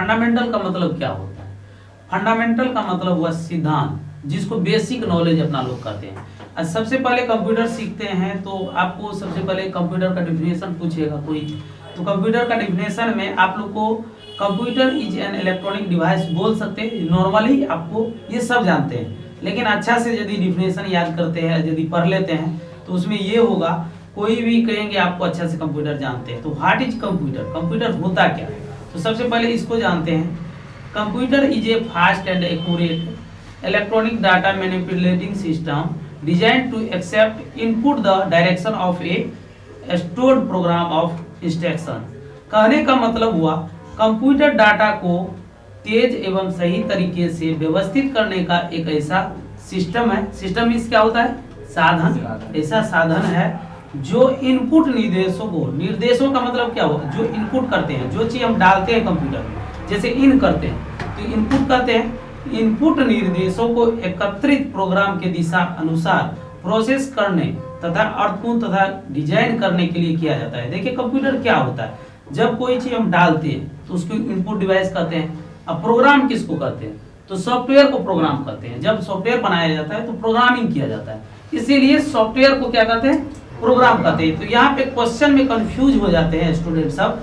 Fundamental का मतलब क्या होता है? फंडामेंटल का मतलब हुआ सिद्धांत, जिसको बेसिक नॉलेज अपना लोग कहते हैं। आज सबसे पहले कंप्यूटर सीखते हैं तो आपको सबसे पहले कंप्यूटर का डिफिनेशन पूछेगा कोई, तो कंप्यूटर का डिफिनेशन में आप लोग को computer is an electronic device बोल सकते हैं। नॉर्मली आपको ये सब जानते हैं, लेकिन अच्छा से यदि डिफिनेशन याद करते हैं, यदि पढ़ लेते हैं तो उसमें ये होगा, कोई भी कहेंगे आपको अच्छा से कंप्यूटर जानते हैं। तो व्हाट इज कंप्यूटर, कंप्यूटर होता क्या है? तो सबसे पहले इसको जानते हैं। Computer is a fast and accurate electronic data manipulating system designed to accept input the direction of a stored program of instruction. कहने का मतलब हुआ कंप्यूटर डाटा को तेज एवं सही तरीके से व्यवस्थित करने का एक ऐसा सिस्टम है। सिस्टम मीन्स क्या होता है? साधन। ऐसा साधन है जो इनपुट निर्देशों को, निर्देशों का मतलब क्या हुआ? जो इनपुट करते हैं, जो चीज हम डालते हैं कंप्यूटर में, जैसे इन करते हैं तो इनपुट कहते हैं। इनपुट निर्देशों को एकत्रित प्रोग्राम के दिशा अनुसार प्रोसेस करने तथा अर्थपूर्ण तथा डिजाइन करने के लिए किया जाता है। देखिए कंप्यूटर क्या होता है, जब कोई चीज हम डालते हैं तो उसको इनपुट डिवाइस कहते हैं। अब प्रोग्राम किसको कहते हैं? तो सॉफ्टवेयर को प्रोग्राम कहते हैं। जब सॉफ्टवेयर बनाया जाता है तो प्रोग्रामिंग किया जाता है, इसीलिए सॉफ्टवेयर को क्या कहते हैं? प्रोग्राम कहते हैं। तो यहाँ पे क्वेश्चन में कंफ्यूज हो जाते हैं स्टूडेंट सब,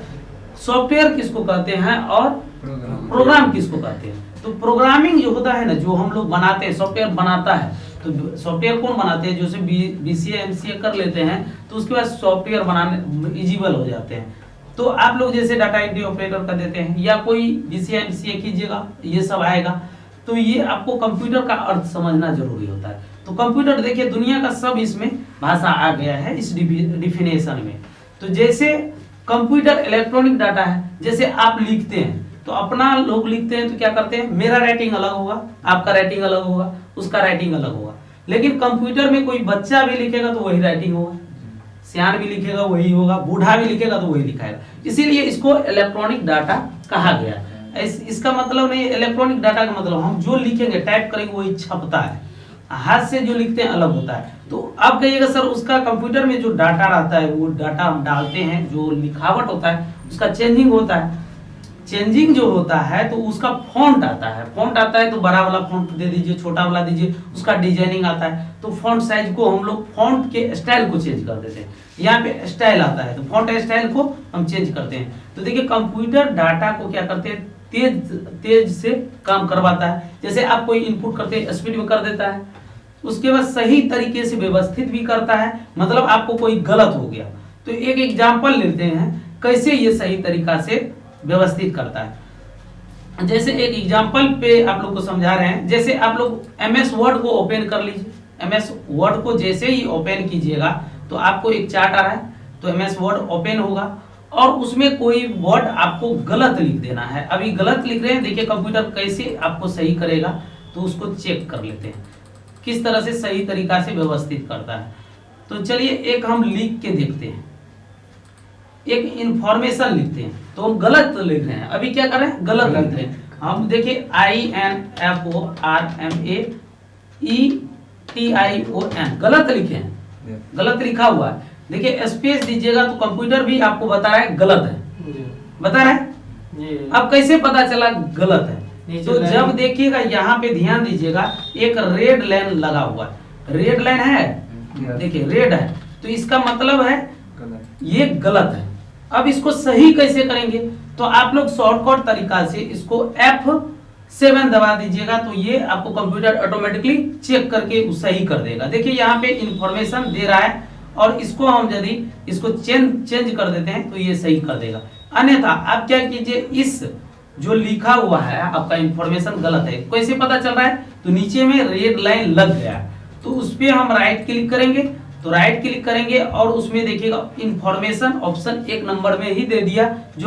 सॉफ्टवेयर किसको कहते हैं और प्रोग्राम किसको कहते हैं। तो प्रोग्रामिंग जो होता है ना, जो हम लोग बनाते हैं, सॉफ्टवेयर बनाता है, तो सॉफ्टवेयर कौन बनाते हैं? जैसे बीसीए एमसीए कर लेते हैं तो उसके बाद सॉफ्टवेयर बनाने इजिबल हो जाते हैं। तो आप लोग जैसे डाटा एंट्री ऑपरेटर का देते हैं या कोई बीसीए एमसीए कीजिएगा, ये सब आएगा, तो ये आपको कंप्यूटर का अर्थ समझना जरूरी होता है। तो कंप्यूटर देखिए दुनिया का सब इसमें भाषा आ गया है इस डिफिनेशन में। तो जैसे कंप्यूटर इलेक्ट्रॉनिक डाटा है, जैसे आप लिखते हैं तो अपना लोग लिखते हैं तो क्या करते हैं? मेरा राइटिंग अलग होगा, आपका राइटिंग अलग होगा, उसका राइटिंग अलग होगा। लेकिन कंप्यूटर में कोई बच्चा भी लिखेगा तो वही राइटिंग होगा, सियान भी लिखेगा वही होगा, बूढ़ा भी लिखेगा तो वही लिखाएगा। इसीलिए इसको इलेक्ट्रॉनिक डाटा कहा गया। इसका मतलब नहीं, इलेक्ट्रॉनिक डाटा का मतलब हम जो लिखेंगे टाइप करेंगे वही छपता है, हाथ से जो लिखते हैं अलग होता है। तो आप कहिएगा सर उसका कंप्यूटर में जो डाटा रहता है वो डाटा हम डालते हैं, जो लिखावट होता है उसका चेंजिंग होता है। चेंजिंग जो होता है तो उसका फॉन्ट आता है, फॉन्ट आता है तो बड़ा वाला फॉन्ट दे दीजिए, छोटा वाला दीजिए, उसका डिजाइनिंग आता है। तो फॉन्ट साइज को हम लोग फॉन्ट के स्टाइल को चेंज कर देते हैं। यहाँ पे स्टाइल आता है तो फॉन्ट स्टाइल को हम चेंज करते हैं। तो देखिए कंप्यूटर डाटा को क्या करते हैं? तेज से काम करवाता है। जैसे आप कोई इनपुट करते हैं स्पीड में कर देता है, उसके बाद सही तरीके से व्यवस्थित भी करता है। मतलब आपको कोई गलत हो गया तो एक एग्जाम्पल लेते हैं कैसे ये सही तरीका से व्यवस्थित करता है। जैसे एक एग्जाम्पल पे आप लोग को समझा रहे हैं। जैसे आप लोग एमएस वर्ड को ओपन कर लीजिए, एमएस वर्ड को जैसे ही ओपन कीजिएगा तो आपको एक चार्ट आ रहा है, तो एमएस वर्ड ओपन होगा और उसमें कोई वर्ड आपको गलत लिख देना है। अभी गलत लिख रहे हैं, देखिए कंप्यूटर कैसे आपको सही करेगा, तो उसको चेक कर लेते हैं किस तरह से सही तरीका से व्यवस्थित करता है। तो चलिए एक हम लिख के देखते हैं, एक इंफॉर्मेशन लिखते हैं तो हम गलत लिख रहे हैं। अभी क्या कर रहे हैं? गलत लिख रहे हैं। हम देखिए INFORMAETION गलत लिखे हैं, गलत लिखा हुआ है। देखिए स्पेस दीजिएगा तो कंप्यूटर भी आपको बता रहा है गलत है, बता रहा है। अब कैसे पता चला गलत है? तो जब देखिएगा यहाँ पे ध्यान दीजिएगा, एक रेड लाइन लगा हुआ है, रेड लाइन है, देखिए रेड है, तो इसका मतलब है ये गलत है। अब इसको सही कैसे करेंगे? तो आप लोग शॉर्टकट तरीका से इसको F7 दबा दीजिएगा तो ये आपको कंप्यूटर ऑटोमेटिकली चेक करके सही कर देगा। देखिए यहाँ पे इंफॉर्मेशन दे रहा है और इसको हम यदि इसको चेंज कर देते हैं तो ये सही कर देगा। अन्यथा आप क्या कीजिए, इस जो लिखा हुआ है आपका इंफॉर्मेशन गलत है, कैसे पता चल रहा है? तो नीचे में रेड लाइन लग गया तो उस पर हम राइट क्लिक करेंगे, तो राइट क्लिक करेंगे और उसमें देखिएगा इंफॉर्मेशन ऑप्शन 1 नंबर में ही दे दिया जो